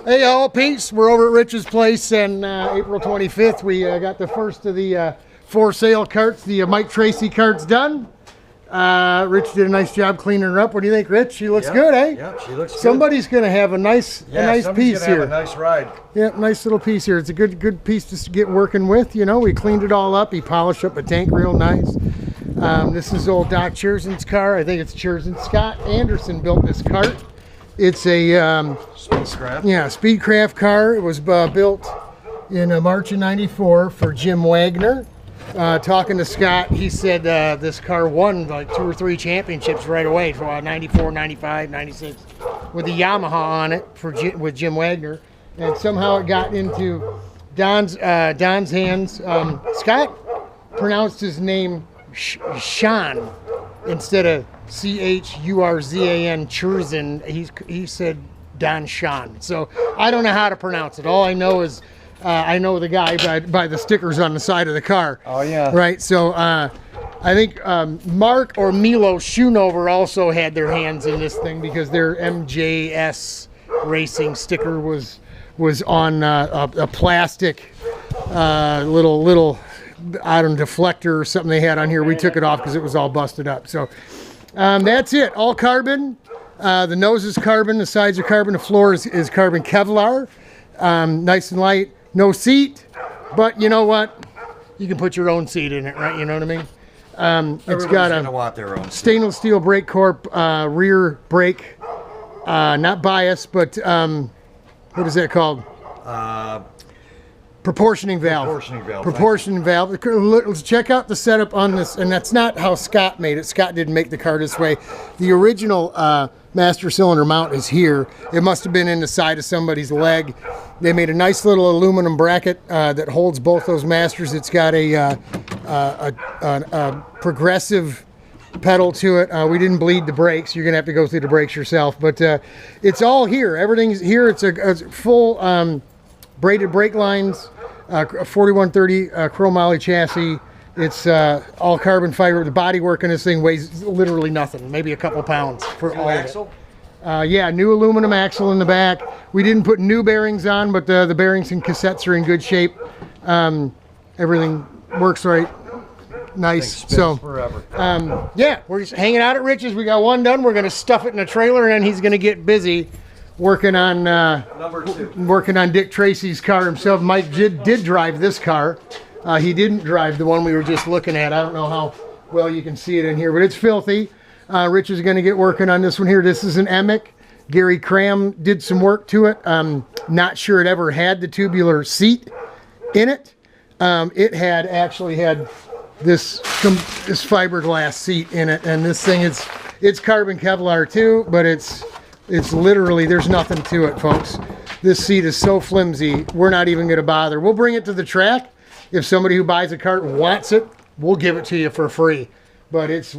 Hey all, peace. We're over at Rich's place, and April 25th we got the first of the for sale carts, the Mike Tracy carts done. Rich did a nice job cleaning her up. What do you think, Rich? She looks good, eh? Yep, she looks good. Somebody's going to have a nice piece here. Have a nice ride. Yeah, nice little piece here. It's a good piece to get working with. You know, we cleaned it all up. He polished up a tank real nice. This is old Doc Cherzin's car. I think it's Cherzin. Scott Anderson built this cart. It's a Speedcraft. Yeah, Speedcraft car. It was built in March of '94 for Jim Wagner. Talking to Scott, he said this car won like 2 or 3 championships right away for 94, 95, 96 with the Yamaha on it with Jim Wagner, and somehow it got into Don's hands. Scott pronounced his name Sean instead of Churzan, Cherzin. He said Don Sean. So I don't know how to pronounce it. All I know is I know the guy by the stickers on the side of the car. Oh yeah. Right. So I think Mark or Milo Schoonover also had their hands in this thing because their MJS Racing sticker was on a plastic little I don't know, deflector or something they had on here. We took it off because it was all busted up. So that's it. All carbon. The nose is carbon. The sides are carbon. The floor is carbon Kevlar. Nice and light. No seat, but you know what? You can put your own seat in it, right? You know what I mean? It's got gonna want their own stainless steel brake corp rear brake, not bias, but what is that called? Proportioning valve. Proportioning valve. Let's check out the setup on this, and that's not how Scott made it. Scott didn't make the car this way. The original master cylinder mount is here. It must have been in the side of somebody's leg. They made a nice little aluminum bracket that holds both those masters. It's got a progressive pedal to it. We didn't bleed the brakes. You're gonna have to go through the brakes yourself, but it's all here. Everything's here. It's a full braided brake lines, 4130 chromoly chassis. It's all carbon fiber. The body work on this thing weighs literally nothing, maybe a couple pounds for all axle. Yeah, new aluminum axle in the back. We didn't put new bearings on, but the bearings and cassettes are in good shape. Everything works right. Nice. So forever. yeah, we're just hanging out at Rich's. We got one done. We're gonna stuff it in a trailer, and then he's gonna get busy working on Number 2. working on Dick Tracy's car himself. Mike did drive this car. He didn't drive the one we were just looking at. I don't know how well you can see it in here, but it's filthy. Rich is going to get working on this one here. This is an Emic. Gary Cram did some work to it. Not sure it ever had the tubular seat in it. It actually had this fiberglass seat in it, and this thing it's carbon Kevlar too, but it's literally, there's nothing to it, folks. This seat is so flimsy, we're not even going to bother. We'll bring it to the track. If somebody who buys a cart wants it, we'll give it to you for free. But it's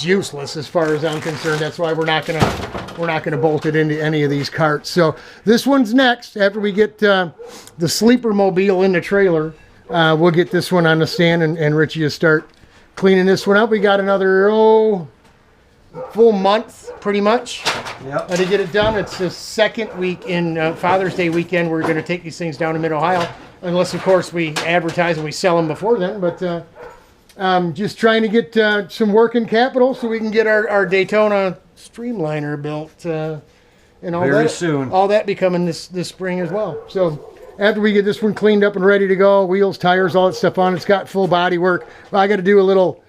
useless as far as I'm concerned. That's why we're not gonna bolt it into any of these carts. So this one's next. After we get the sleeper mobile in the trailer, we'll get this one on the stand, and Richie will start cleaning this one up. We got another full month pretty much. Yep. To get it done. It's the second week in Father's Day weekend. We're going to take these things down to Mid-Ohio, unless of course we advertise and we sell them before then. But just trying to get some working capital so we can get our Daytona Streamliner built, and all very that soon. All that be coming this spring as well. So after we get this one cleaned up and ready to go, wheels, tires, all that stuff on, it's got full body work. Well, I got to do a little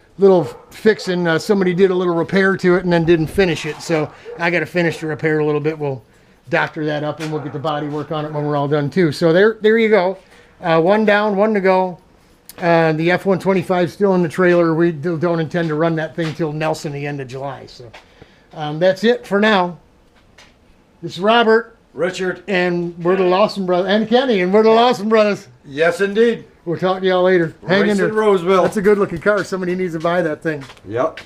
fixing. Somebody did a little repair to it and then didn't finish it, so I got to finish the repair a little bit. We'll doctor that up and we'll get the body work on it when we're all done too. So there you go. One down, one to go. The F-125 still in the trailer. We don't intend to run that thing till Nelson the end of July. So that's it for now. This is Robert, Richard, and we're the Lawson Brothers, and Kenny, and we're the Lawson Brothers. Yes, indeed. We'll talk to y'all later. Hang in there. Roseville. That's a good looking car. Somebody needs to buy that thing. Yep.